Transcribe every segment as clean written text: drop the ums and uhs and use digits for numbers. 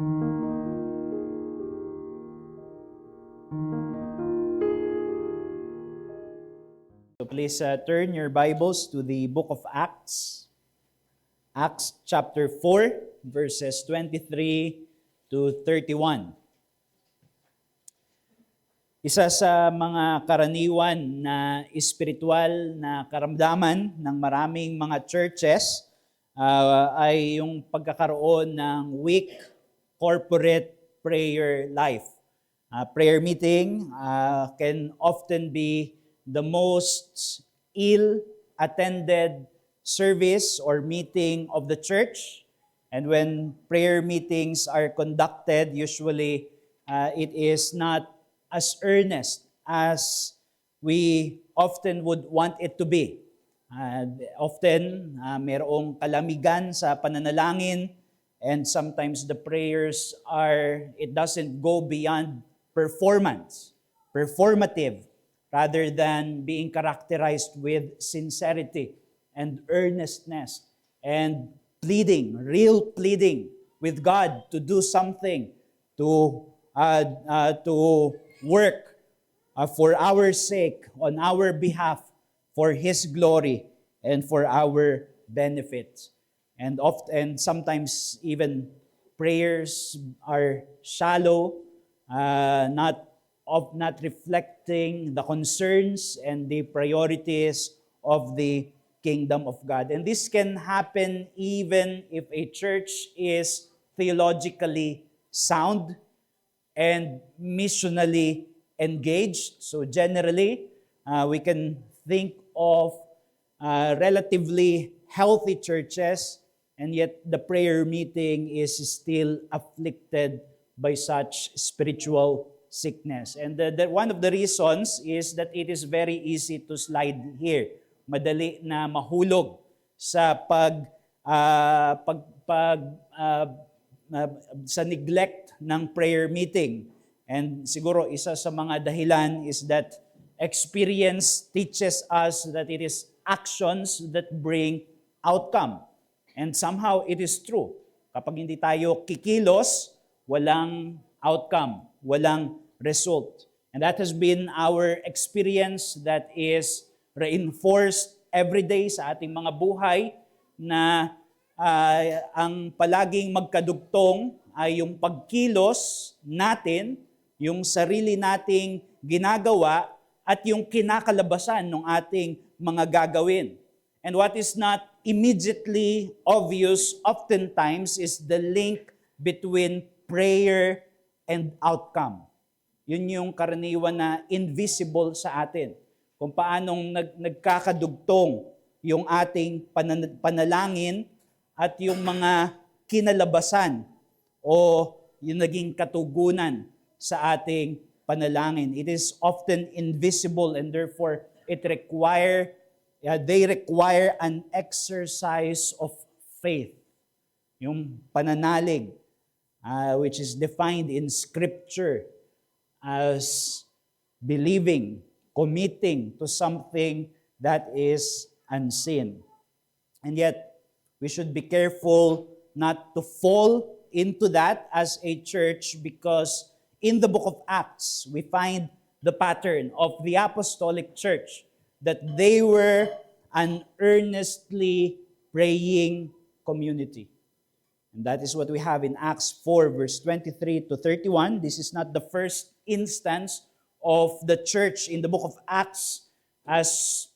So please turn your Bibles to the book of Acts. Acts chapter 4, verses 23 to 31. Isa sa mga karaniwan na espiritual na karamdaman ng maraming mga churches ay yung pagkakaroon ng weak corporate prayer life. Prayer meeting can often be the most ill-attended service or meeting of the church. And when prayer meetings are conducted, usually it is not as earnest as we often would want it to be. Often, mayroong kalamigan sa pananalangin, and sometimes the prayers it doesn't go beyond performative, rather than being characterized with sincerity and earnestness and real pleading with God to do something, to work for our sake, on our behalf, for His glory and for our benefit. And sometimes even prayers are shallow, not reflecting the concerns and the priorities of the kingdom of God. And this can happen even if a church is theologically sound and missionally engaged. So generally, we can think of relatively healthy churches, and yet the prayer meeting is still afflicted by such spiritual sickness. And one of the reasons is that it is very easy to slide here. Madali na mahulog sa sa neglect ng prayer meeting. And siguro isa sa mga dahilan is that experience teaches us that it is actions that bring outcome. And somehow it is true. Kapag hindi tayo kikilos, walang outcome, walang result. And that has been our experience that is reinforced every day sa ating mga buhay, na ang palaging magkadugtong ay yung pagkilos natin, yung sarili nating ginagawa, at yung kinakalabasan ng ating mga gagawin. And what is not immediately obvious oftentimes is the link between prayer and outcome. Yun yung karaniwan na invisible sa atin. Kung paanong nagkakadugtong yung ating panalangin at yung mga kinalabasan o yung naging katugunan sa ating panalangin. It is often invisible, and therefore they require an exercise of faith. Yung pananalig, which is defined in Scripture as believing, committing to something that is unseen. And yet, we should be careful not to fall into that as a church, because in the book of Acts, we find the pattern of the apostolic church, that they were an earnestly praying community. And that is what we have in Acts 4, verse 23 to 31. This is not the first instance of the church in the book of Acts as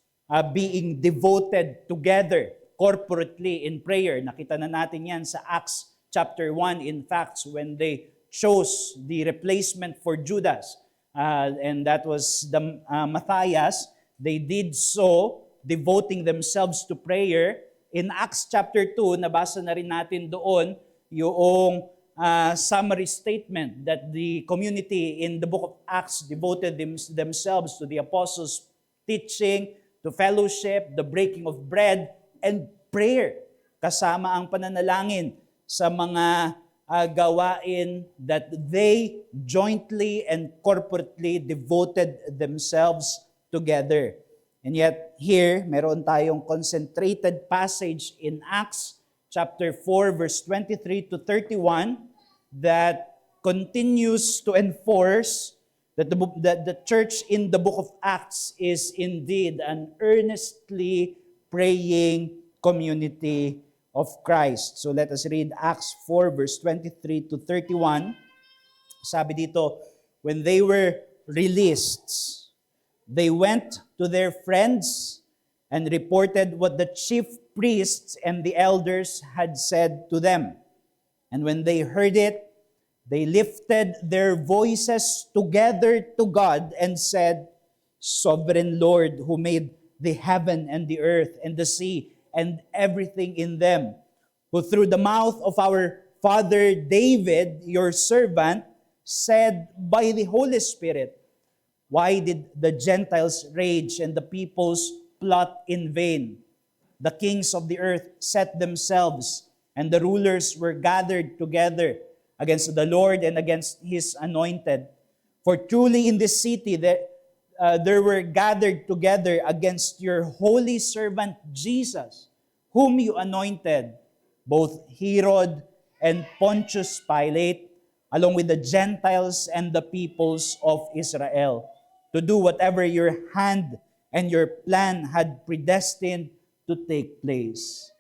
being devoted together corporately in prayer. Nakita na natin yan sa Acts chapter 1, in fact, when they chose the replacement for Judas. And that was the Matthias. They did so, devoting themselves to prayer. In Acts chapter 2, nabasa na rin natin doon yung summary statement that the community in the book of Acts devoted themselves to the apostles' teaching, to fellowship, the breaking of bread, and prayer. Kasama ang pananalangin sa mga gawain that they jointly and corporately devoted themselves together. And yet, here, meron tayong concentrated passage in Acts chapter 4, verse 23 to 31 that continues to enforce that the church in the book of Acts is indeed an earnestly praying community of Christ. So let us read Acts 4 verse 23 to 31. Sabi dito, when they were released, they went to their friends and reported what the chief priests and the elders had said to them. And when they heard it, they lifted their voices together to God and said, Sovereign Lord, who made the heaven and the earth and the sea and everything in them, who through the mouth of our father David, your servant, said by the Holy Spirit, why did the Gentiles rage and the peoples plot in vain? The kings of the earth set themselves, and the rulers were gathered together against the Lord and against His anointed. For truly in this city there were gathered together against your holy servant Jesus, whom you anointed, both Herod and Pontius Pilate, along with the Gentiles and the peoples of Israel, to do whatever your hand and your plan had predestined to take place.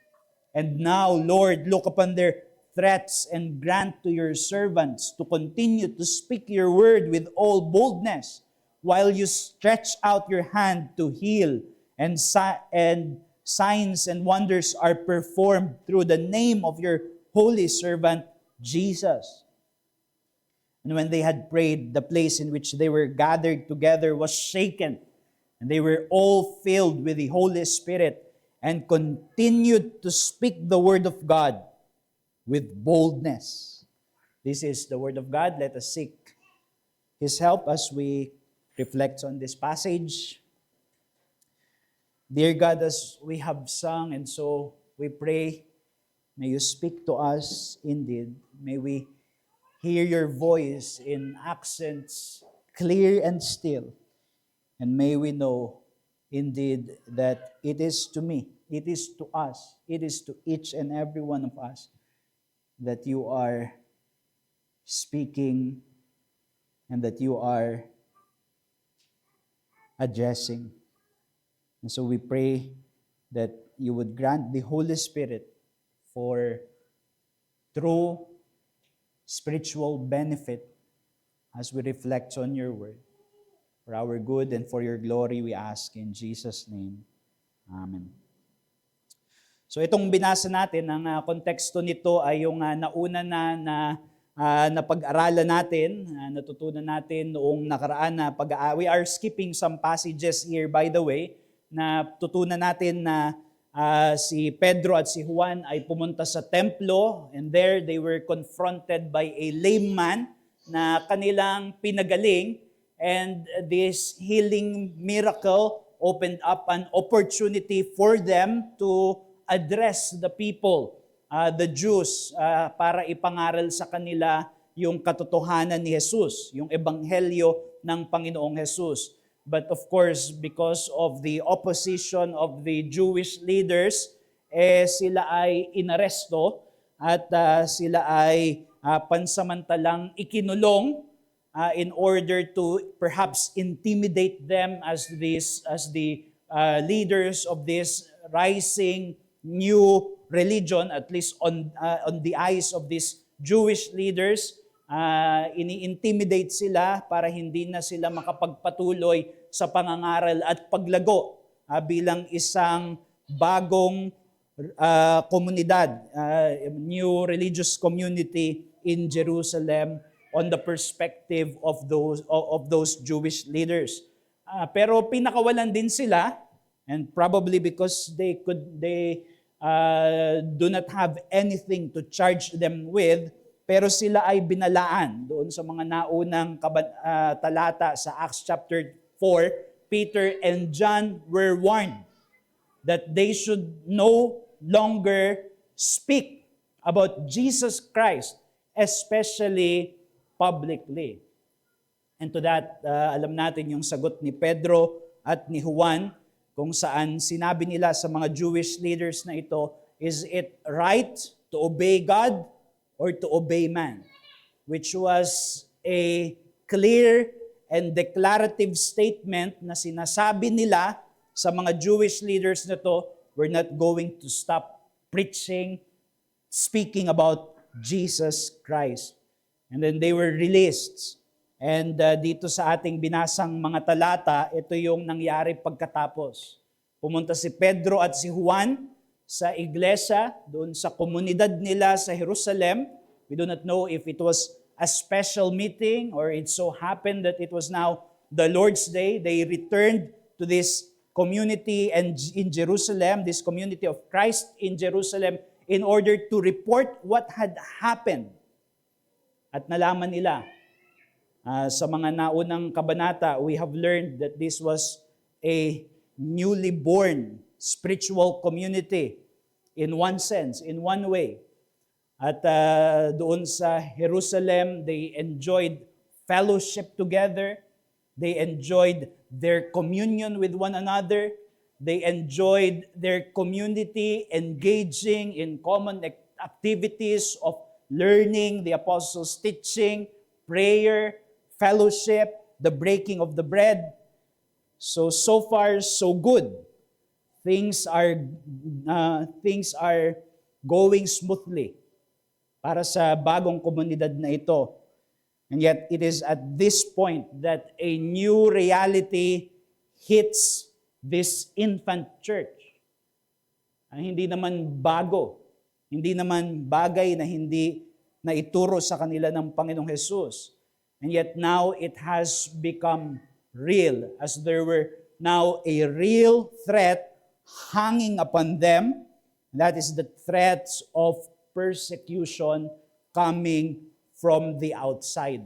And now, Lord, look upon their threats and grant to your servants to continue to speak your word with all boldness, while you stretch out your hand to heal, and signs and wonders are performed through the name of your holy servant, Jesus. And when they had prayed, the place in which they were gathered together was shaken, and they were all filled with the Holy Spirit and continued to speak the word of God with boldness. This is the word of God. Let us seek His help as we reflect on this passage. Dear God, as we have sung, and so we pray, may you speak to us indeed. May we hear your voice in accents clear and still. And may we know indeed that it is to me, it is to us, it is to each and every one of us that you are speaking and that you are addressing. And so we pray that you would grant the Holy Spirit for true spiritual benefit as we reflect on your word. For our good and for your glory, we ask in Jesus' name. Amen. So itong binasa natin, ang konteksto nito ay yung nauna na pag-aralan natin, natutunan natin noong nakaraan na we are skipping some passages here, by the way, na tutunan natin na si Pedro at si Juan ay pumunta sa templo, and there they were confronted by a lame man na kanilang pinagaling, and this healing miracle opened up an opportunity for them to address the people, the Jews, para ipangaral sa kanila yung katotohanan ni Jesus, yung ebanghelyo ng Panginoong Jesus. But of course, because of the opposition of the Jewish leaders, sila ay inaresto at sila ay pansamantalang ikinulong in order to perhaps intimidate them as the leaders of this rising new religion, at least on the eyes of these Jewish leaders. Ini-intimidate sila para hindi na sila makapagpatuloy sa pangangaral at paglago bilang isang bagong komunidad, new religious community in Jerusalem on the perspective of those Jewish leaders. Pero pinakawalan din sila, and probably because they do not have anything to charge them with, pero sila ay binalaan doon sa mga naunang talata sa Acts chapter 4. Peter and John were warned that they should no longer speak about Jesus Christ, especially publicly. And to that, alam natin yung sagot ni Pedro at ni Juan, kung saan sinabi nila sa mga Jewish leaders na ito, is it right to obey God or to obey man? which was a clear and declarative statement na sinasabi nila sa mga Jewish leaders na to, we're not going to stop preaching, speaking about Jesus Christ. And then they were released. And dito sa ating binasang mga talata, ito yung nangyari pagkatapos. Pumunta si Pedro at si Juan sa iglesia, doon sa komunidad nila sa Jerusalem. We do not know if it was a special meeting or it so happened that it was now the Lord's Day. They returned to this community and in Jerusalem, this community of Christ in Jerusalem, in order to report what had happened. At nalaman nila, sa mga naunang kabanata, we have learned that this was a newly born spiritual community in one sense, in one way. At doon sa Jerusalem, they enjoyed fellowship together. They enjoyed their communion with one another. They enjoyed their community engaging in common activities of learning, the apostles' teaching, prayer, fellowship, the breaking of the bread. So far, so good. Things are going smoothly para sa bagong komunidad na ito. And yet, it is at this point that a new reality hits this infant church. Hindi naman bago, hindi naman bagay na hindi na ituro sa kanila ng Panginoong Jesus. And yet now it has become real, as there were now a real threat hanging upon them. That is the threats of persecution coming from the outside.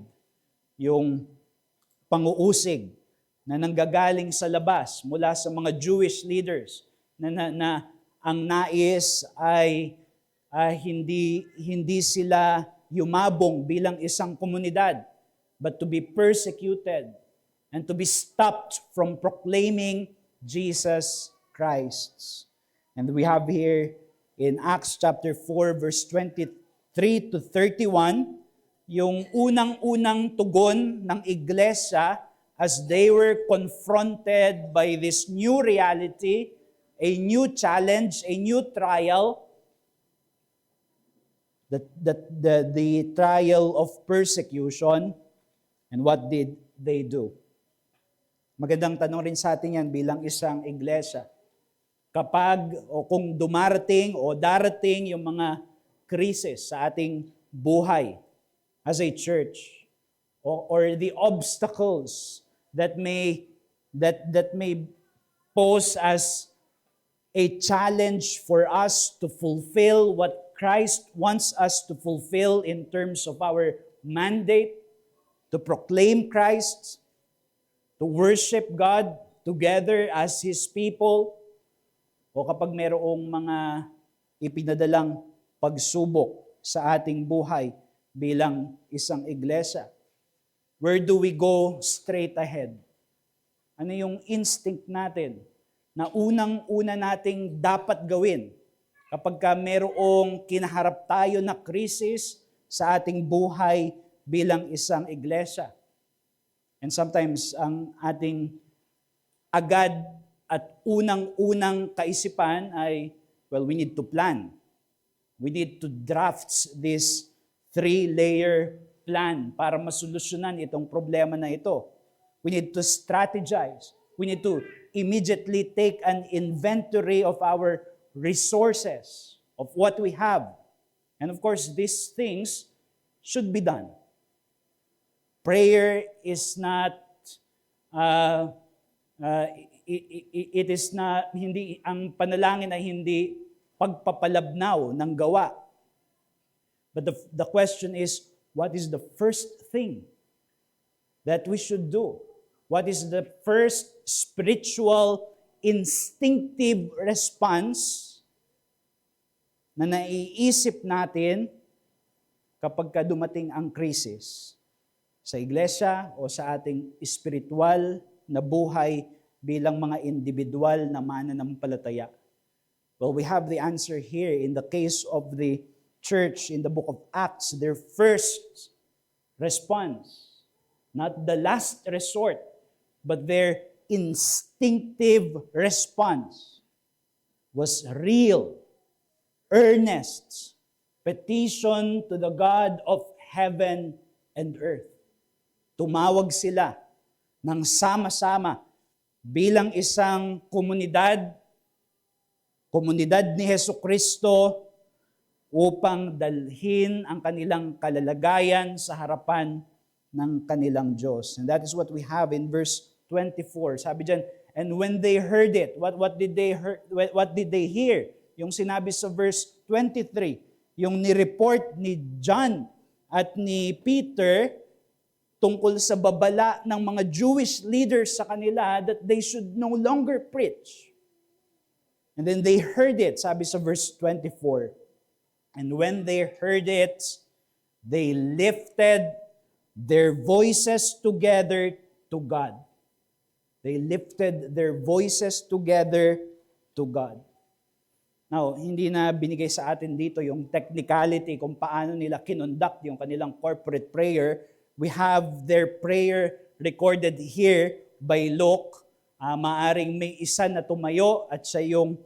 Yung panguusig na nanggagaling sa labas mula sa mga Jewish leaders na ang nais ay hindi sila yumabong bilang isang komunidad, but to be persecuted and to be stopped from proclaiming Jesus Christ. And we have here in Acts chapter 4 verse 23 to 31 yung unang-unang tugon ng iglesia as they were confronted by this new reality, a new challenge, a new trial, the trial of persecution. And what did they do? Magandang tanong rin sa atin yan bilang isang iglesia. Kapag o kung dumarating o darating yung mga krisis sa ating buhay as a church, or the obstacles that may pose as a challenge for us to fulfill what Christ wants us to fulfill in terms of our mandate, to proclaim Christ, to worship God together as His people, o kapag mayroong mga ipinadalang pagsubok sa ating buhay bilang isang iglesia. Where do we go straight ahead? Ano yung instinct natin na unang-una nating dapat gawin kapag mayroong kinaharap tayo na krisis sa ating buhay bilang isang iglesia? And sometimes ang ating agad at unang-unang kaisipan ay, well, we need to plan. We need to draft this 3-layer plan para masolusyonan itong problema na ito. We need to strategize. We need to immediately take an inventory of our resources, of what we have. And of course, these things should be done. Prayer is not, it is not, hindi, ang panalangin ay hindi pagpapalabnaw ng gawa. But the question is, what is the first thing that we should do? What is the first spiritual, instinctive response na naiisip natin kapag dumating ang krisis sa iglesia o sa ating spiritual na buhay bilang mga individual na mananampalataya? Well, we have the answer here in the case of the church in the book of Acts. Their first response. Not the last resort, but their instinctive response was real, earnest petition to the God of heaven and earth. Tumawag sila ng sama-sama bilang isang komunidad ni Hesukristo upang dalhin ang kanilang kalalagayan sa harapan ng kanilang Diyos. And that is what we have in verse 24. Sabi diyan, and when they heard it, what did they hear? Yung sinabi sa verse 23, yung ni-report ni John at ni Peter tungkol sa babala ng mga Jewish leaders sa kanila that they should no longer preach. And then they heard it, sabi sa verse 24. And when they heard it, they lifted their voices together to God. They lifted their voices together to God. Now, hindi na binigay sa atin dito yung technicality kung paano nila kinonduct yung kanilang corporate prayer. We have their prayer recorded here by Luke. Maaring may isa na tumayo at siya yung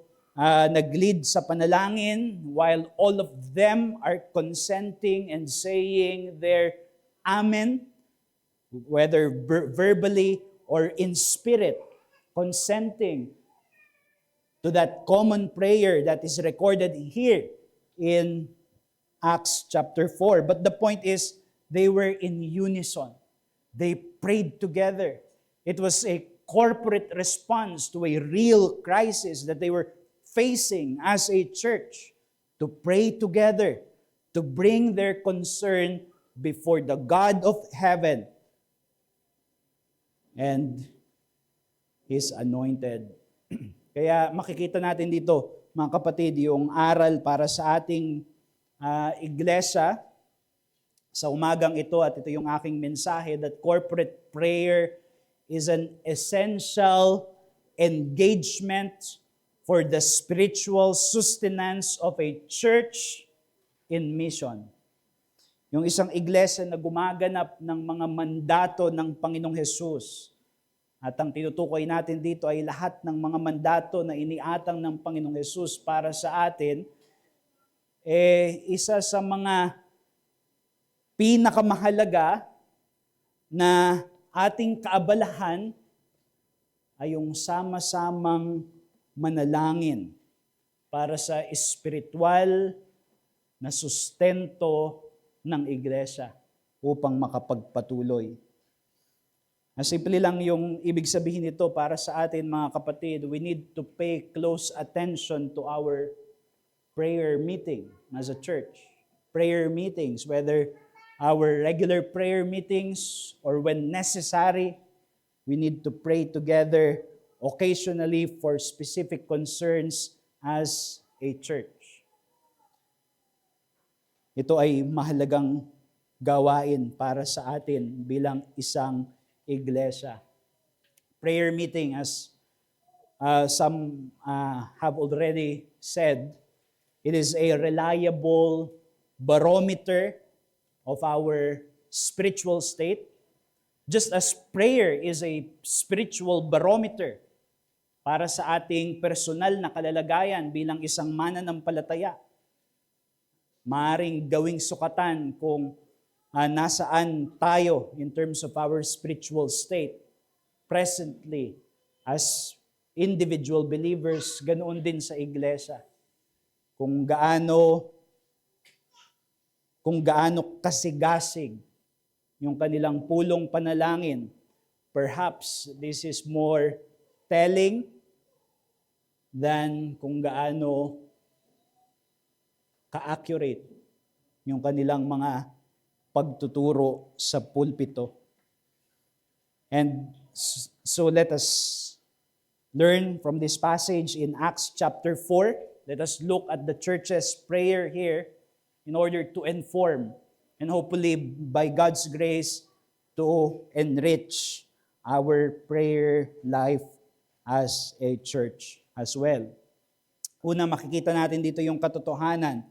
nag-lead sa panalangin while all of them are consenting and saying their amen, whether verbally or in spirit, consenting to that common prayer that is recorded here in Acts chapter 4. But the point is, they were in unison. They prayed together. It was a corporate response to a real crisis that they were facing as a church, to pray together, to bring their concern before the God of heaven and His anointed. Kaya makikita natin dito, mga kapatid, yung aral para sa ating iglesia sa umagang ito, at ito yung aking mensahe, that corporate prayer is an essential engagement for the spiritual sustenance of a church in mission. Yung isang iglesia na gumaganap ng mga mandato ng Panginoong Hesus. At ang tinutukoy natin dito ay lahat ng mga mandato na iniatang ng Panginoong Hesus para sa atin, isa sa mga pinakamahalaga na ating kaabalahan ay yung sama-samang manalangin para sa espiritual na sustento ng iglesia upang makapagpatuloy. Simple lang yung ibig sabihin nito para sa atin, mga kapatid. We need to pay close attention to our prayer meeting as a church. Prayer meetings, whether our regular prayer meetings or when necessary, we need to pray together occasionally for specific concerns as a church. Ito ay mahalagang gawain para sa atin bilang isang iglesia. Prayer meeting, as some have already said, it is a reliable barometer of our spiritual state, just as prayer is a spiritual barometer para sa ating personal na kalalagayan bilang isang mananampalataya. Maaring gawing sukatan kung nasaan tayo in terms of our spiritual state presently as individual believers, ganoon din sa iglesia. Kung gaano kasigasig yung kanilang pulong panalangin, perhaps this is more telling than kung gaano ka-accurate yung kanilang mga pagtuturo sa pulpito. And so let us learn from this passage in Acts chapter 4. Let us look at the church's prayer here in order to inform and hopefully by God's grace to enrich our prayer life as a church as well. Una, makikita natin dito yung katotohanan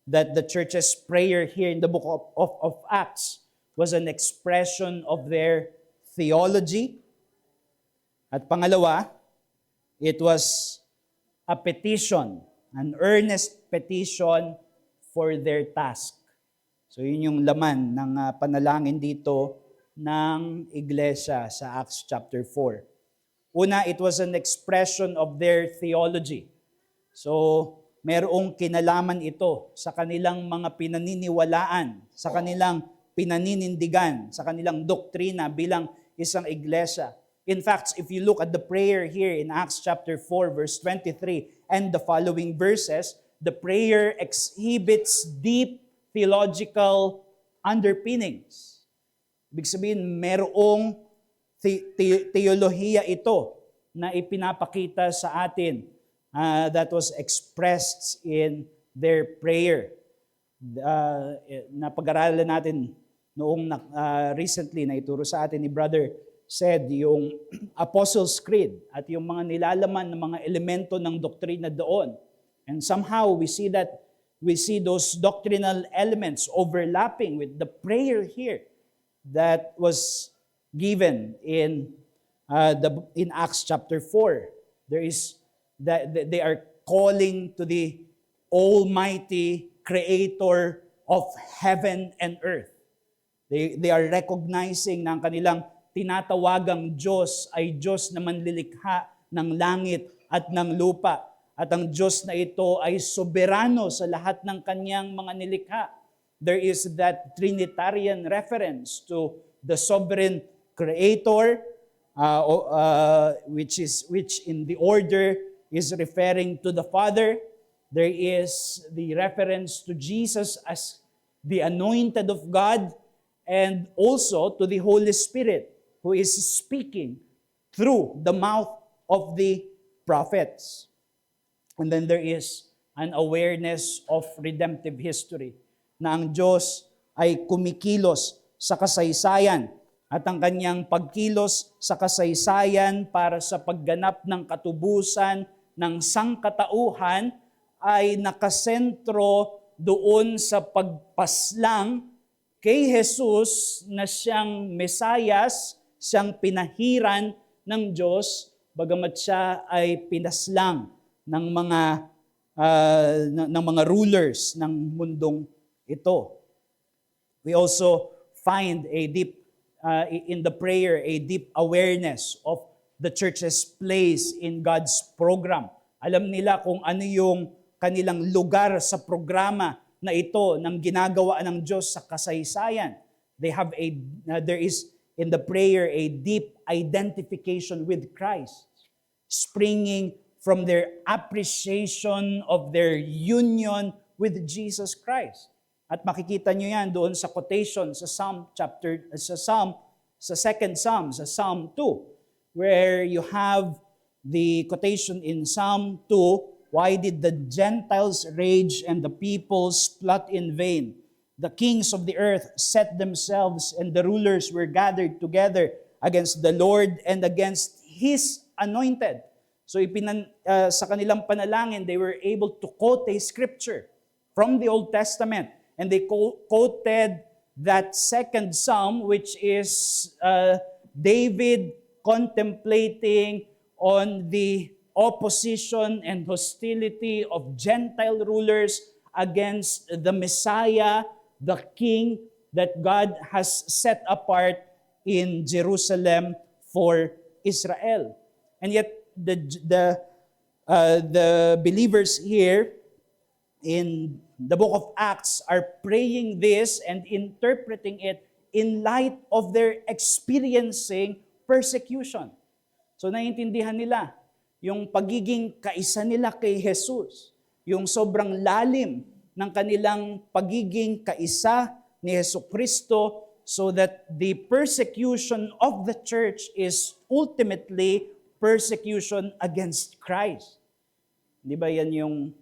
that the church's prayer here in the book of Acts was an expression of their theology. At pangalawa, it was a petition, an earnest petition for their task. So yun yung laman ng panalangin dito ng iglesia sa Acts chapter 4. Una, it was an expression of their theology. So, merong kinalaman ito sa kanilang mga pinaniniwalaan, sa kanilang pinaninindigan, sa kanilang doktrina bilang isang iglesia. In fact, if you look at the prayer here in Acts chapter 4, verse 23, and the following verses, the prayer exhibits deep theological underpinnings. Ibig sabihin, merong teolohiya ito na ipinapakita sa atin that was expressed in their prayer. Napag-aralan natin noong recently na ituro sa atin ni Brother said, yung Apostles' Creed at yung mga nilalaman ng mga elemento ng doktrina doon. And somehow we see those doctrinal elements overlapping with the prayer here that was given in Acts chapter 4. There is that they are calling to the Almighty Creator of heaven and earth. They are recognizing na ang kanilang tinatawagang Diyos ay Diyos na manlilikha ng langit at ng lupa. At ang Diyos na ito ay soberano sa lahat ng kanyang mga nilikha. There is that Trinitarian reference to the sovereign Creator, which in the order is referring to the Father. There is the reference to Jesus as the anointed of God, and also to the Holy Spirit, who is speaking through the mouth of the prophets. And then there is an awareness of redemptive history, na ang Diyos ay kumikilos sa kasaysayan at ang kanyang pagkilos sa kasaysayan para sa pagganap ng katubusan ng sangkatauhan ay nakasentro doon sa pagpaslang kay Jesus na siyang Mesayas, siyang pinahiran ng Diyos, bagamat siya ay pinaslang ng mga rulers ng mundong ito. We also find in the prayer a deep awareness of the church's place in God's program. Alam nila kung ano yung kanilang lugar sa programa na ito ng ginagawa ng Diyos sa kasaysayan. There is in the prayer a deep identification with Christ, springing from their appreciation of their union with Jesus Christ. At makikita nyo yan doon sa quotation sa second Psalm, sa Psalm 2, where you have the quotation in Psalm 2, "Why did the Gentiles rage and the peoples plot in vain? The kings of the earth set themselves, and the rulers were gathered together against the Lord and against His anointed." So sa kanilang panalangin, they were able to quote a scripture from the Old Testament. And they quoted that second Psalm, which is David contemplating on the opposition and hostility of Gentile rulers against the Messiah, the King that God has set apart in Jerusalem for Israel. And yet the believers here in the book of Acts are praying this and interpreting it in light of their experiencing persecution. So naiintindihan nila yung pagiging kaisa nila kay Jesus, yung sobrang lalim ng kanilang pagiging kaisa ni Jesucristo, so that the persecution of the church is ultimately persecution against Christ. Di ba yan yung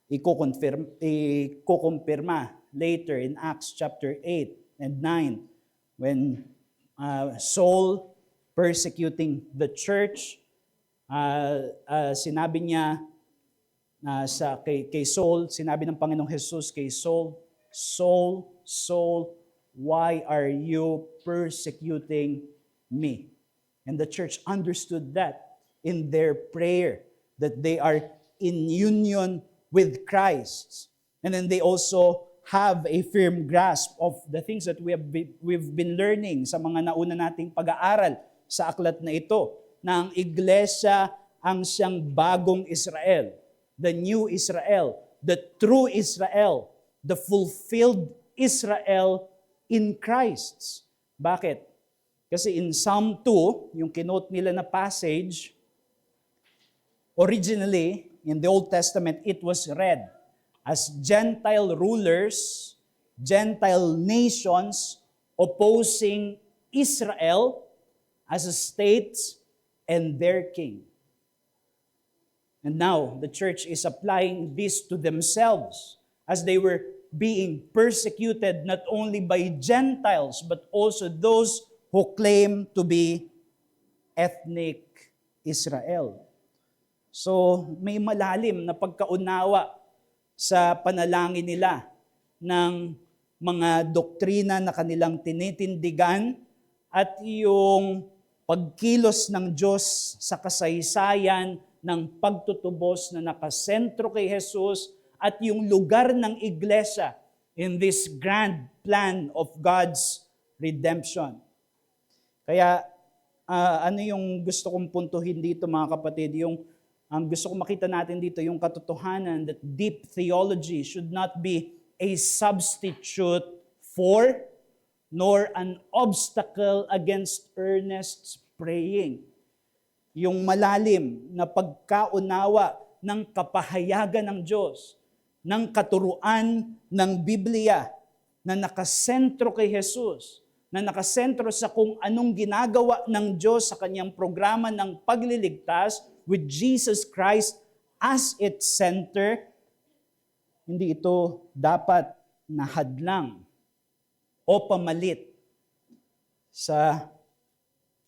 ikukumpirma later in Acts chapter 8 and 9 when Saul persecuting the church, sinabi niya kay Saul, sinabi ng Panginoong Jesus kay Saul, "Saul, Saul, why are you persecuting me? And the church understood that in their prayer, that they are in union with Christ. And then they also have a firm grasp of the things that we've been learning sa mga nauna nating pag-aaral sa aklat na ito, na ang iglesia ang siyang bagong Israel, the new Israel, the true Israel, the fulfilled Israel in Christ. Bakit? Kasi in Psalm 2, yung kinote nila na passage, originally, in the Old Testament, it was read as Gentile rulers, Gentile nations opposing Israel as a state and their king. And now, the church is applying this to themselves as they were being persecuted not only by Gentiles, but also those who claim to be ethnic Israel. So, may malalim na pagkaunawa sa panalangin nila ng mga doktrina na kanilang tinitindigan at yung pagkilos ng Diyos sa kasaysayan ng pagtutubos na nakasentro kay Jesus at yung lugar ng iglesia in this grand plan of God's redemption. Kaya ano yung gusto kong puntuhin dito mga kapatid, ang gusto kong makita natin dito, yung katotohanan that deep theology should not be a substitute for nor an obstacle against earnest praying. Yung malalim na pagkaunawa ng kapahayagan ng Diyos, ng katuruan ng Biblia na nakasentro kay Jesus, na nakasentro sa kung anong ginagawa ng Diyos sa kanyang programa ng pagliligtas with Jesus Christ as its center, hindi ito dapat na hadlang o pamalit sa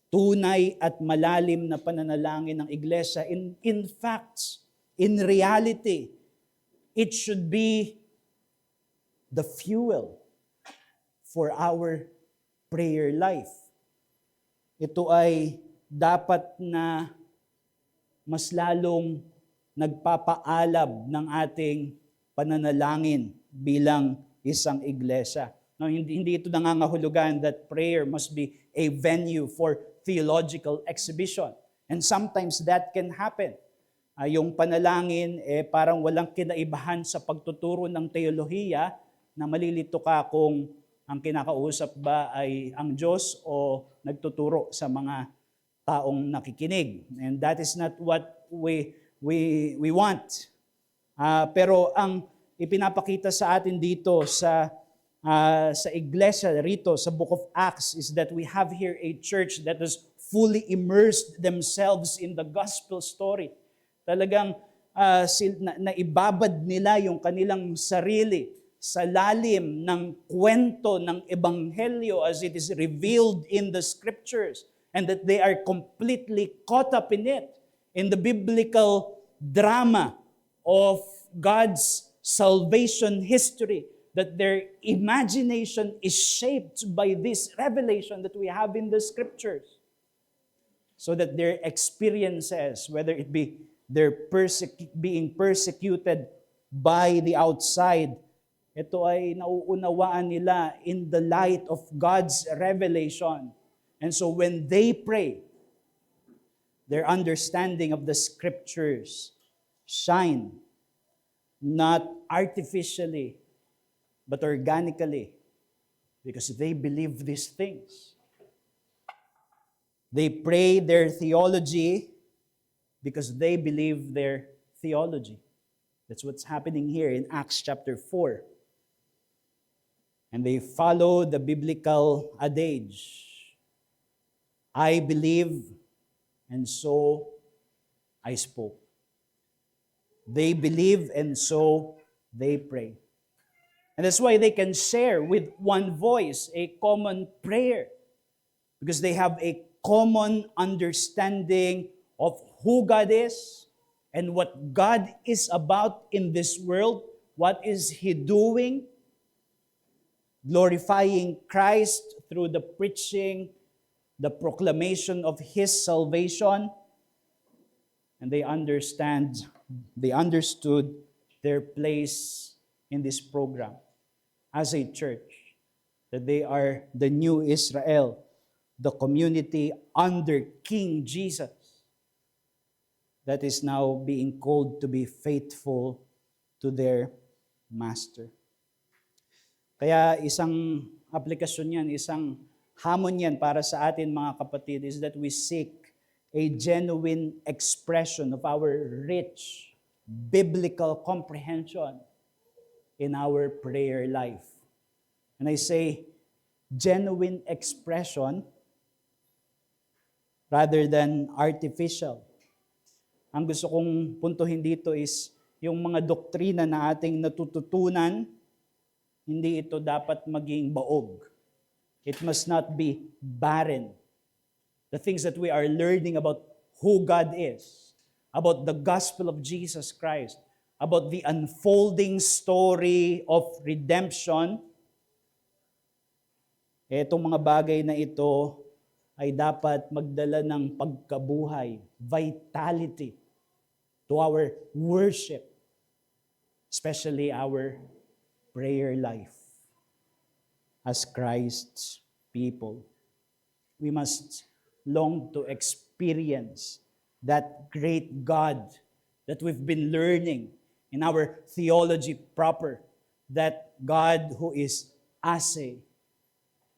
tunay at malalim na pananalangin ng iglesia. In fact, in reality, it should be the fuel for our prayer life. Ito ay dapat na mas lalong nagpapaalab ng ating pananalangin bilang isang iglesia. No, hindi ito nangangahulugan that prayer must be a venue for theological exhibition. And sometimes that can happen. Yung panalangin, parang walang kinaibahan sa pagtuturo ng teolohiya na malilito ka kung ang kinakausap ba ay ang Diyos o nagtuturo sa mga taong nakikinig. And that is not what we want. Pero ang ipinapakita sa atin dito sa iglesia rito sa Book of Acts is that we have here a church that has fully immersed themselves in the gospel story. Talagang naibabad nila yung kanilang sarili sa lalim ng kwento ng Ebanghelyo as it is revealed in the Scriptures, and that they are completely caught up in it, in the biblical drama of God's salvation history, that their imagination is shaped by this revelation that we have in the Scriptures, so that their experiences, whether it be their being persecuted by the outside, ito ay nauunawaan nila in the light of God's revelation. And so when they pray, their understanding of the Scriptures shine, not artificially, but organically, because they believe these things. They pray their theology because they believe their theology. That's what's happening here in Acts chapter 4. And they follow the biblical adage. I believe, and so I spoke. They believe, and so they pray. And that's why they can share with one voice a common prayer, because they have a common understanding of who God is and what God is about in this world. What is He doing? glorifying Christ through the preaching, the proclamation of His salvation, and they understood their place in this program as a church, that they are the new Israel, the community under King Jesus that is now being called to be faithful to their Master. Kaya isang aplikasyon yan, isang hamon yan para sa atin mga kapatid, is that we seek a genuine expression of our rich biblical comprehension in our prayer life. And I say genuine expression rather than artificial. Ang gusto kong puntuhin dito is yung mga doktrina na ating natututunan, hindi ito dapat maging baog. It must not be barren. The things that we are learning about who God is, about the gospel of Jesus Christ, about the unfolding story of redemption, itong mga bagay na ito ay dapat magdala ng pagkabuhay, vitality to our worship, especially our prayer life as Christ's people. We must long to experience that great God that we've been learning in our theology proper, that God who is Ase,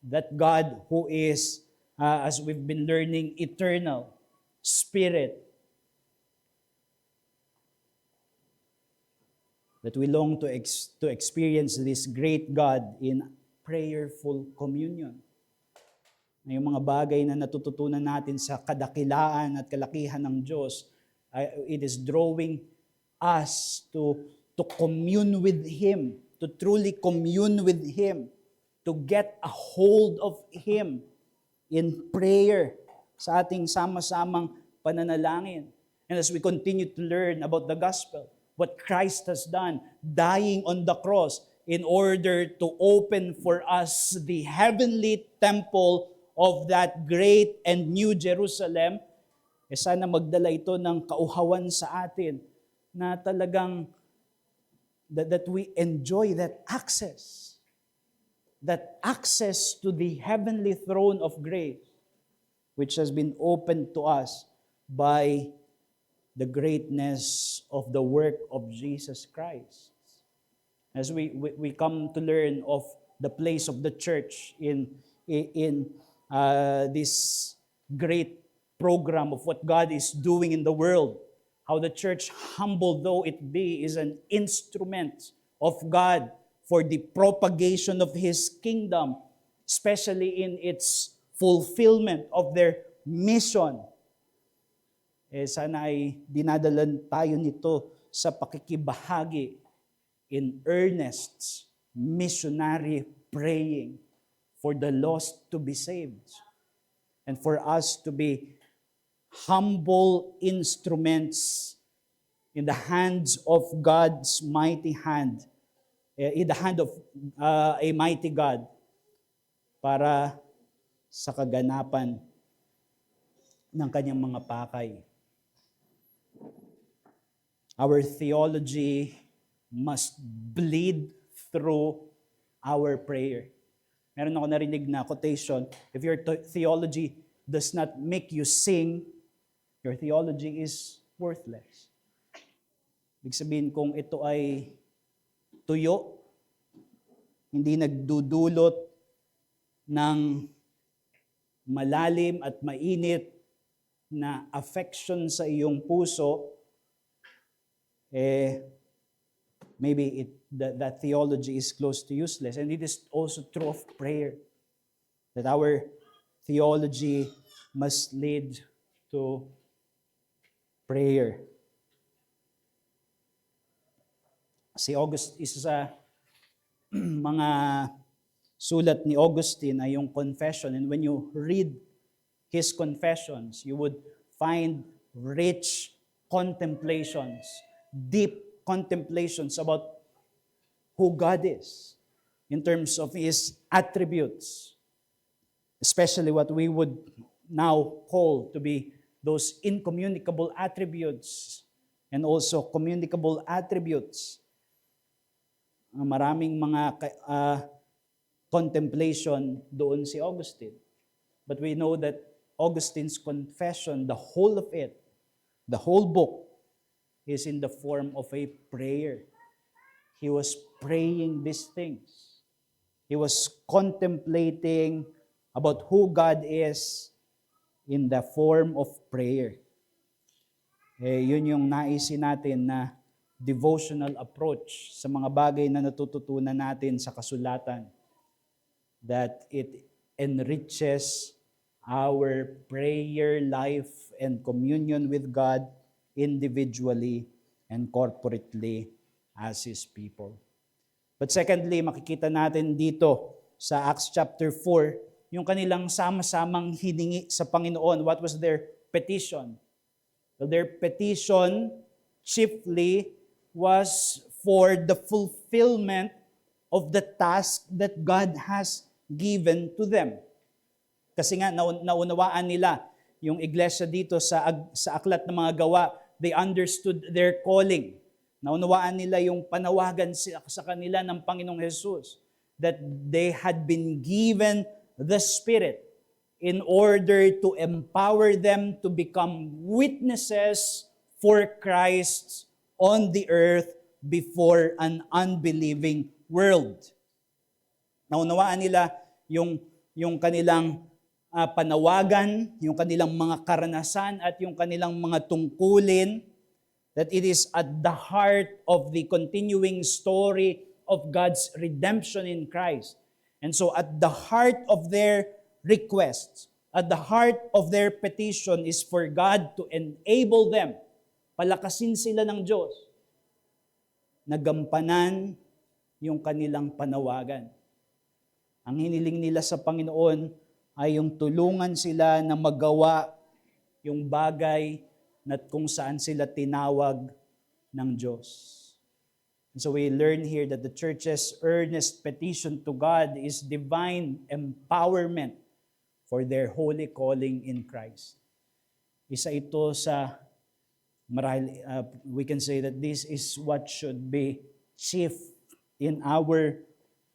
that God who is, as we've been learning, eternal, Spirit, that we long to experience this great God in prayerful communion. Na yung mga bagay na natututunan natin sa kadakilaan at kalakihan ng Diyos, it is drawing us to commune with Him, to truly commune with Him, to get a hold of Him in prayer sa ating sama-samang pananalangin. And as we continue to learn about the gospel, what Christ has done, dying on the cross in order to open for us the heavenly temple of that great and new Jerusalem, sana magdala ito ng kauhawan sa atin na talagang that we enjoy that access to the heavenly throne of grace, which has been opened to us by the greatness of the work of Jesus Christ. As we come to learn of the place of the church in this great program of what God is doing in the world, how the church, humble though it be, is an instrument of God for the propagation of His kingdom, especially in its fulfillment of their mission. Sana ay dinadalan tayo nito sa pakikibahagi in earnest missionary praying for the lost to be saved and for us to be humble instruments in the hands of God's mighty hand, in the hand of a mighty God para sa kaganapan ng kanyang mga pakay. Our theology must bleed through our prayer. Meron ako narinig na quotation, if your theology does not make you sing, your theology is worthless. Ibig sabihin, kung ito ay tuyo, hindi nagdudulot ng malalim at mainit na affection sa iyong puso, maybe that theology is close to useless. And it is also true of prayer, that our theology must lead to prayer. Si August, isa sa mga sulat ni Augustine ay yung confession. And when you read his confessions, you would find rich contemplations, deep contemplations about who God is, in terms of His attributes, especially what we would now call to be those incommunicable attributes and also communicable attributes. Maraming mga contemplation doon si Augustine. But we know that Augustine's confession, the whole of it, the whole book, is in the form of a prayer. He was praying these things. He was contemplating about who God is in the form of prayer. Yun yung naisin natin na devotional approach sa mga bagay na natututunan natin sa kasulatan. That it enriches our prayer life and communion with God individually and corporately as His people. But secondly, makikita natin dito sa Acts chapter 4, yung kanilang sama-samang hiningi sa Panginoon. What was their petition? Well, their petition chiefly was for the fulfillment of the task that God has given to them. Kasi nga, naunawaan nila yung iglesia dito sa Aklat ng Mga Gawa. They understood their calling. Naunawaan nila yung panawagan sa kanila ng Panginoong Jesus. That they had been given the Spirit in order to empower them to become witnesses for Christ on the earth before an unbelieving world. Naunawaan nila yung kanilang panawagan, yung kanilang mga karanasan at yung kanilang mga tungkulin, that it is at the heart of the continuing story of God's redemption in Christ. And so at the heart of their requests, at the heart of their petition is for God to enable them, palakasin sila ng Diyos, na gampanan yung kanilang panawagan. Ang hiniling nila sa Panginoon ay yung tulungan sila na magawa yung bagay na kung saan sila tinawag ng Diyos. And so we learn here that the church's earnest petition to God is divine empowerment for their holy calling in Christ. Isa ito sa, we can say that this is what should be chief in our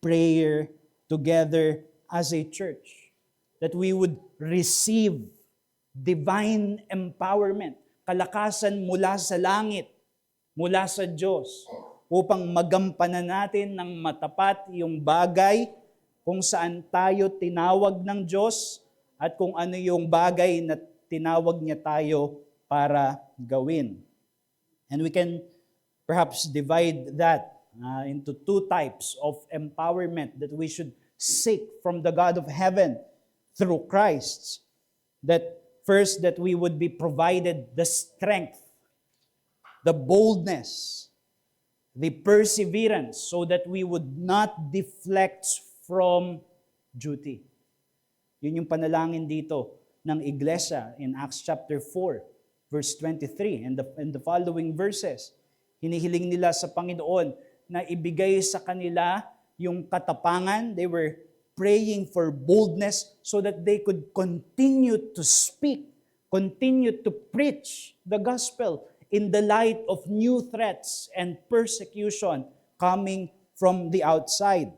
prayer together as a church. That we would receive divine empowerment, kalakasan mula sa langit, mula sa Diyos, upang magampanan natin ng matapat yung bagay kung saan tayo tinawag ng Diyos at kung ano yung bagay na tinawag niya tayo para gawin. And we can perhaps divide that into two types of empowerment that we should seek from the God of heaven through Christ. That first, that we would be provided the strength, the boldness, the perseverance, so that we would not deflect from duty. Yun yung panalangin dito ng iglesia in Acts chapter 4, verse 23, and the following verses. Hinihiling nila sa Panginoon na ibigay sa kanila yung katapangan. They were praying for boldness so that they could continue to speak, continue to preach the gospel in the light of new threats and persecution coming from the outside.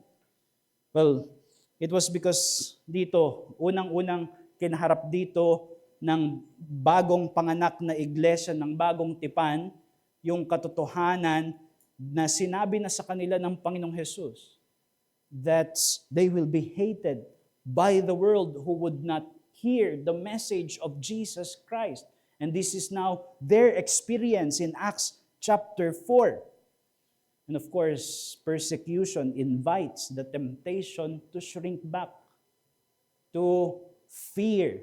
Well, it was because dito, unang-unang kinaharap dito ng bagong panganak na iglesia, ng bagong tipan, yung katotohanan na sinabi na sa kanila ng Panginoong Jesus that they will be hated by the world who would not hear the message of Jesus Christ. And this is now their experience in Acts chapter 4. And of course, persecution invites the temptation to shrink back, to fear,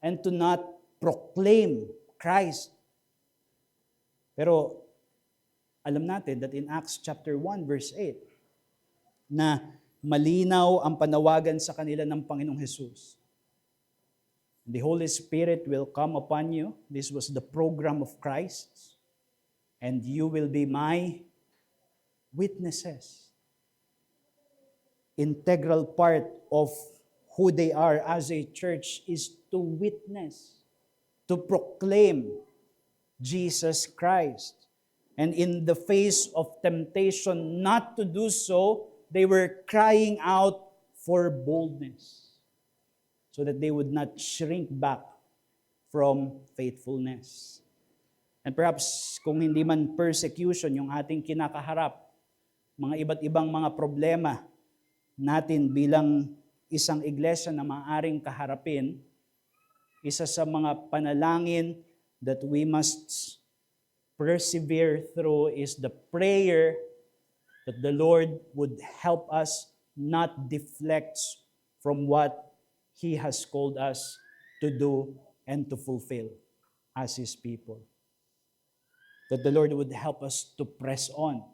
and to not proclaim Christ. Pero alam natin that in Acts chapter 1 verse 8, na malinaw ang panawagan sa kanila ng Panginoong Jesus. The Holy Spirit will come upon you. This was the program of Christ. And you will be my witnesses. integral part of who they are as a church is to witness, to proclaim Jesus Christ. And in the face of temptation not to do so, they were crying out for boldness so that they would not shrink back from faithfulness. And perhaps kung hindi man persecution yung ating kinakaharap, mga iba't ibang mga problema natin bilang isang iglesia na maaaring kaharapin, isa sa mga panalangin that we must persevere through is the prayer that the Lord would help us not deflect from what He has called us to do and to fulfill as His people. That the Lord would help us to press on.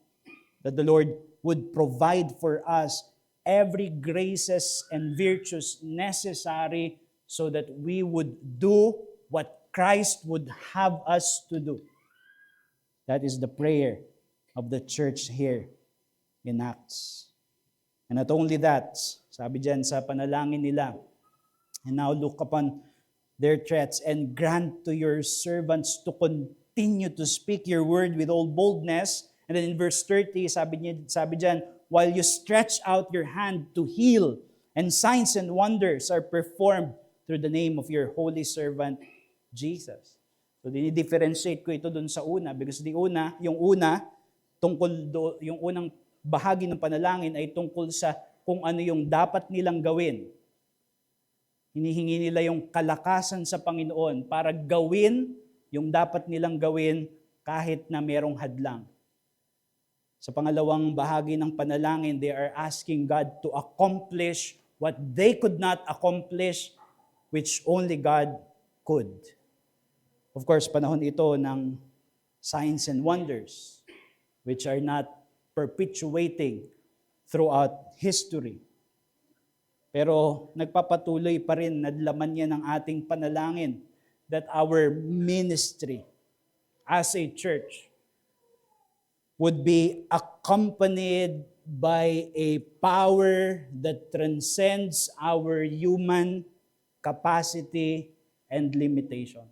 That the Lord would provide for us every graces and virtues necessary so that we would do what Christ would have us to do. That is the prayer of the church here in Acts. And not only that, sabi dyan sa panalangin nila, and now look upon their threats and grant to your servants to continue to speak your word with all boldness. And then in verse 30, sabi dyan, while you stretch out your hand to heal, and signs and wonders are performed through the name of your holy servant, Jesus. So, dinidifferentiate ko ito dun sa una because yung unang bahagi ng panalangin ay tungkol sa kung ano yung dapat nilang gawin. Hinihingi nila yung kalakasan sa Panginoon para gawin yung dapat nilang gawin kahit na merong hadlang. Sa pangalawang bahagi ng panalangin, they are asking God to accomplish what they could not accomplish, which only God could. Of course, panahon ito ng signs and wonders, which are not perpetuating throughout history. Pero nagpapatuloy pa rin, nadlaman niya ng ating panalangin that our ministry as a church would be accompanied by a power that transcends our human capacity and limitations.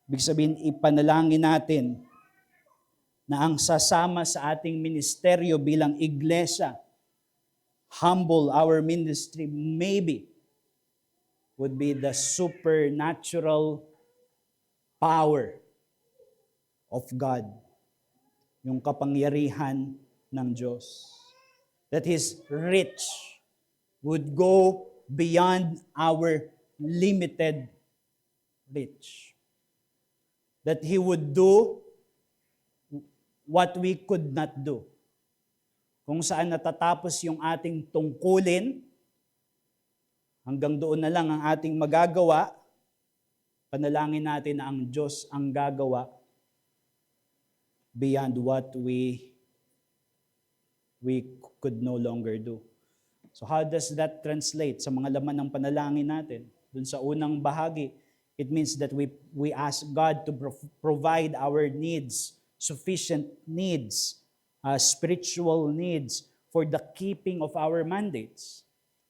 Ibig sabihin, ipanalangin natin na ang sasama sa ating ministeryo bilang iglesia, humble our ministry, maybe, would be the supernatural power of God. Yung kapangyarihan ng Diyos. That His reach would go beyond our limited reach. That He would do what we could not do. Kung saan natatapos yung ating tungkulin, hanggang doon na lang ang ating magagawa, panalangin natin na ang Diyos ang gagawa beyond what we could no longer do. So how does that translate sa mga laman ng panalangin natin? Dun sa unang bahagi, it means that we ask God to provide our needs, sufficient needs, spiritual needs for the keeping of our mandates.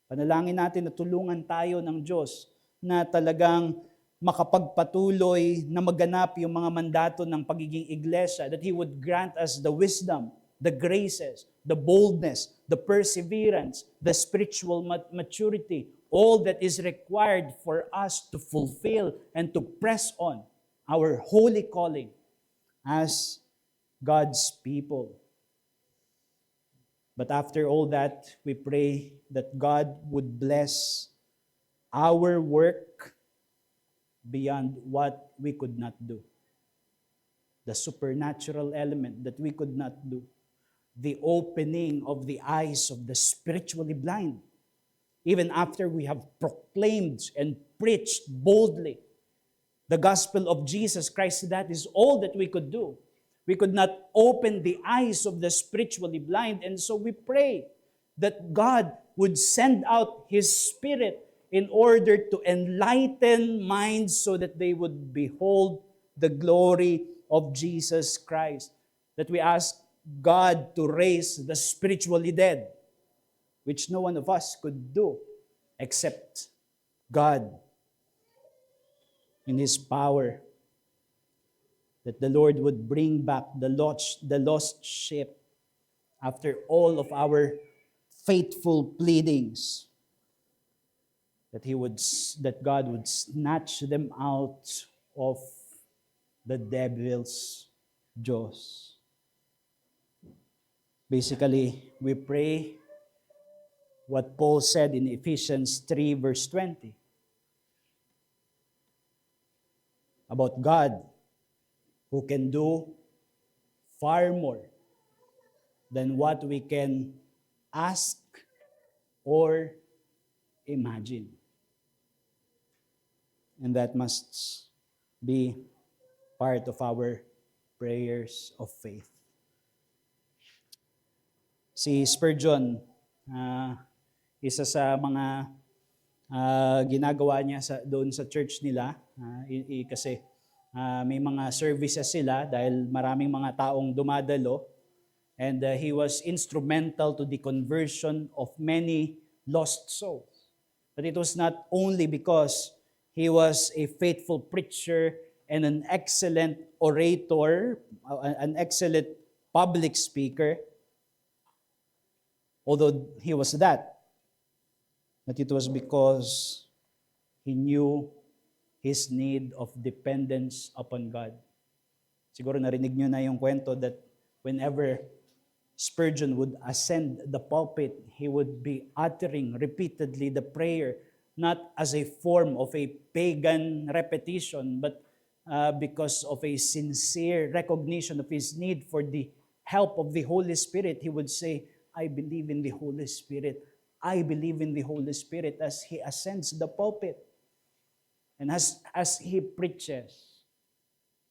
Panalangin natin na tulungan tayo ng Diyos na talagang makapagpatuloy na maganap yung mga mandato ng pagiging iglesia, that He would grant us the wisdom, the graces, the boldness, the perseverance, the spiritual maturity, all that is required for us to fulfill and to press on our holy calling as God's people. But after all that, we pray that God would bless our work beyond what we could not do. The supernatural element that we could not do. The opening of the eyes of the spiritually blind. Even after we have proclaimed and preached boldly the gospel of Jesus Christ, that is all that we could do. We could not open the eyes of the spiritually blind, and so we pray that God would send out His Spirit in order to enlighten minds so that they would behold the glory of Jesus Christ. That we ask God to raise the spiritually dead, which no one of us could do except God in His power, that the Lord would bring back the lost sheep after all of our faithful pleadings, that God would snatch them out of the devil's jaws. Basically, we pray what Paul said in Ephesians 3 verse 20 about God who can do far more than what we can ask or imagine. And that must be part of our prayers of faith. Si Spurgeon, isa sa mga ginagawa niya doon sa church nila, kasi may mga services sila dahil maraming mga taong dumadalo, and he was instrumental to the conversion of many lost souls. But it was not only because he was a faithful preacher and an excellent orator, an excellent public speaker, although he was that, but it was because he knew his need of dependence upon God. Siguro narinig nyo na yung kwento that whenever Spurgeon would ascend the pulpit, he would be uttering repeatedly the prayer, not as a form of a pagan repetition, but because of a sincere recognition of his need for the help of the Holy Spirit. He would say, I believe in the Holy Spirit. I believe in the Holy Spirit, as he ascends the pulpit. And as he preaches,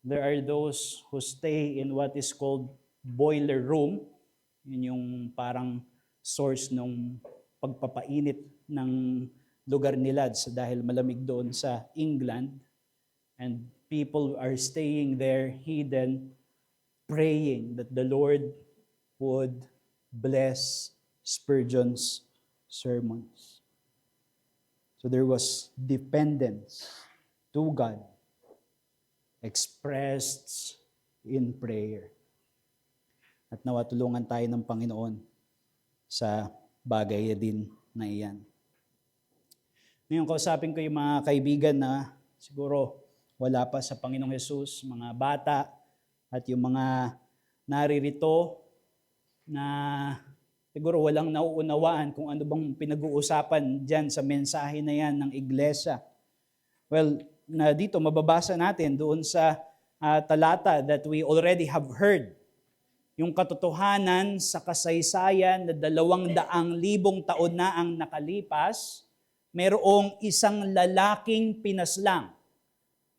there are those who stay in what is called boiler room. Yun yung parang source ng pagpapainit ng lugar nila dahil malamig doon sa England. And people are staying there hidden, praying that the Lord would bless Spurgeon's sermons. So there was dependence to God expressed in prayer. At nawa tulungan tayo ng Panginoon sa bagay din na iyan. Ngayon, kausapin ko yung mga kaibigan na siguro wala pa sa Panginoong Hesus, mga bata, at yung mga naririto na siguro walang nauunawaan kung ano bang pinag-uusapan dyan sa mensahe na yan ng iglesia. Well, dito mababasa natin doon sa talata that we already have heard. Yung katotohanan sa kasaysayan na 200,000 taon na ang nakalipas, mayroong isang lalaking pinaslang.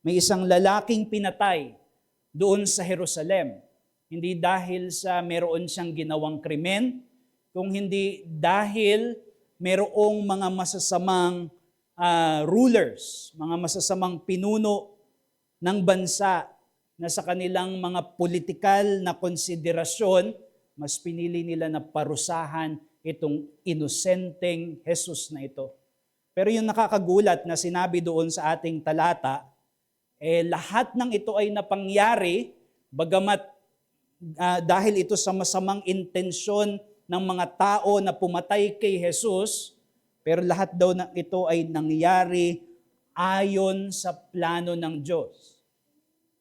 May isang lalaking pinatay doon sa Jerusalem. Hindi dahil sa mayroon siyang ginawang krimen, kung hindi dahil mayroong mga masasamang rulers, mga masasamang pinuno ng bansa na sa kanilang mga politikal na konsiderasyon, mas pinili nila na parusahan itong inosenteng Jesus na ito. Pero yung nakakagulat na sinabi doon sa ating talata, lahat ng ito ay napangyari, bagamat dahil ito sa masamang intensyon ng mga tao na pumatay kay Jesus, pero lahat daw ng ito ay nangyari ayon sa plano ng Diyos.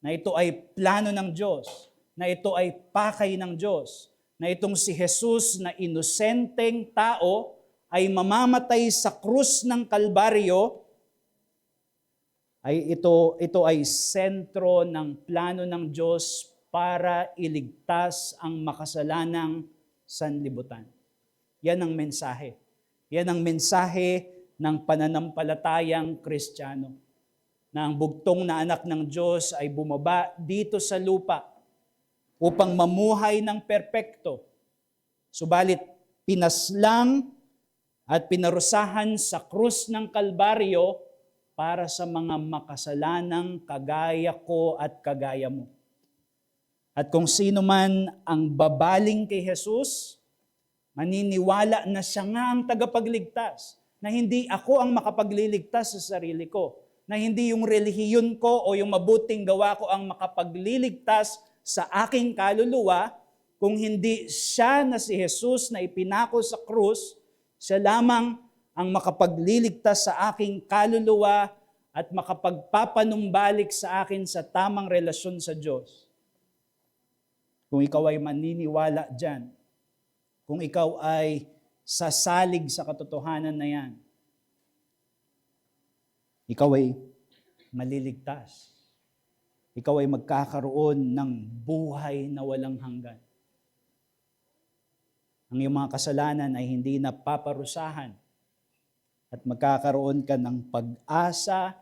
Na ito ay plano ng Diyos, na ito ay pakay ng Diyos, na itong si Jesus na inosenteng tao ay mamamatay sa krus ng Kalbaryo, ay ito ay sentro ng plano ng Diyos para iligtas ang makasalanang sanlibutan. Yan ang mensahe. Yan ang mensahe ng pananampalatayang Kristiyano. Na ang bugtong na anak ng Diyos ay bumaba dito sa lupa upang mamuhay ng perpekto. Subalit pinaslang at pinarusahan sa krus ng Kalbaryo para sa mga makasalanang kagaya ko at kagaya mo. At kung sino man ang babaling kay Jesus, maniniwala na siya nga ang tagapagligtas, na hindi ako ang makapagliligtas sa sarili ko, na hindi yung relihiyon ko o yung mabuting gawa ko ang makapagliligtas sa aking kaluluwa, kung hindi siya na si Jesus na ipinako sa krus, siya lamang ang makapagliligtas sa aking kaluluwa at makapagpapanumbalik sa akin sa tamang relasyon sa Diyos. Kung ikaw ay maniniwala dyan, kung ikaw ay sasalig sa katotohanan na yan, ikaw ay maliligtas. Ikaw ay magkakaroon ng buhay na walang hanggan. Ang iyong mga kasalanan ay hindi na paparusahan at magkakaroon ka ng pag-asa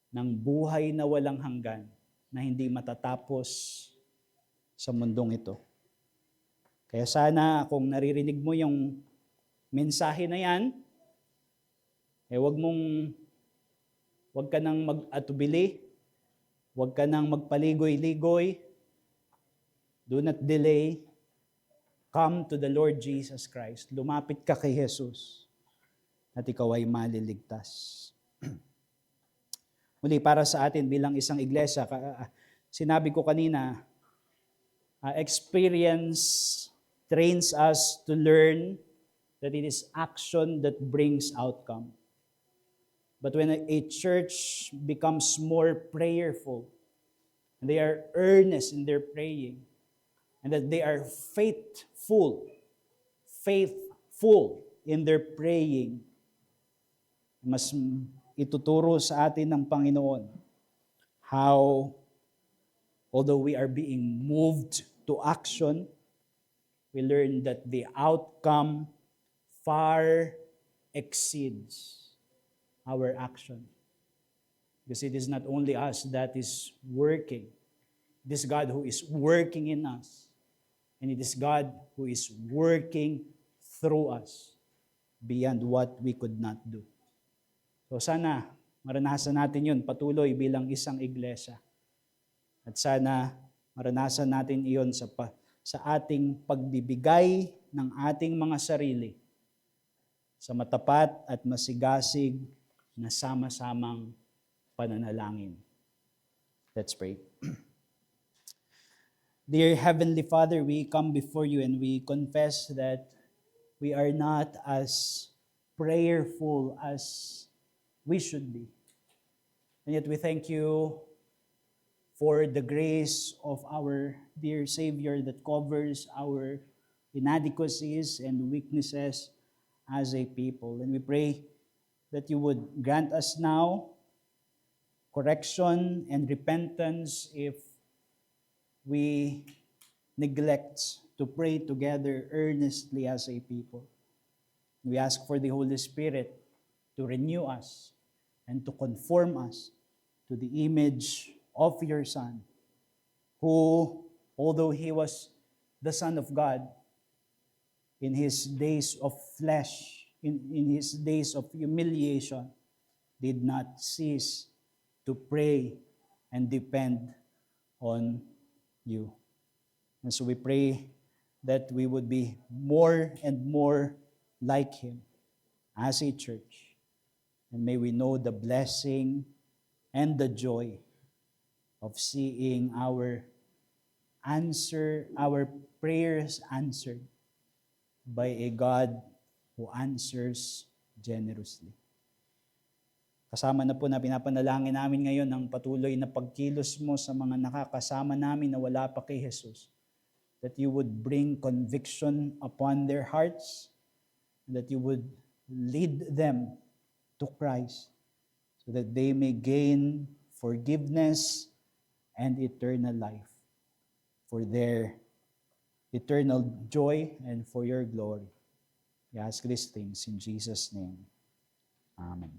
ng buhay na walang hanggan na hindi matatapos sa mundong ito. Kaya sana kung naririnig mo yung mensahe na yan, wag ka nang mag-atubili, wag ka nang magpaligoy-ligoy, do not delay, come to the Lord Jesus Christ. Lumapit ka kay Jesus at ikaw ay maliligtas. Muli, para sa atin bilang isang iglesia, sinabi ko kanina, experience trains us to learn that it is action that brings outcome. But when a church becomes more prayerful, and they are earnest in their praying, and that they are faithful in their praying, mas ituturo sa atin ng Panginoon how, although we are being moved to action, we learn that the outcome far exceeds our action. Because it is not only us that is working. It is God who is working in us. And it is God who is working through us beyond what we could not do. So sana maranasan natin yun patuloy bilang isang iglesia. At sana maranasan natin iyon sa ating pagbibigay ng ating mga sarili sa matapat at masigasig na sama-samang pananalangin. Let's pray. Dear Heavenly Father, we come before you and we confess that we are not as prayerful as we should be. And yet we thank you for the grace of our dear Savior that covers our inadequacies and weaknesses as a people. And we pray that you would grant us now correction and repentance if we neglect to pray together earnestly as a people. We ask for the Holy Spirit to renew us and to conform us to the image of your Son, who, although he was the Son of God, in his days of flesh, in his days of humiliation, did not cease to pray and depend on you. And so we pray that we would be more and more like him as a church. And may we know the blessing and the joy of seeing our prayers answered by a God who answers generously. Kasama na po na pinapanalangin namin ngayon ang patuloy na pagkilos mo sa mga nakakasama namin na wala pa kay Jesus. That you would bring conviction upon their hearts, and that you would lead them to Christ so that they may gain forgiveness and eternal life for their eternal joy and for your glory. We ask these things in Jesus' name. Amen.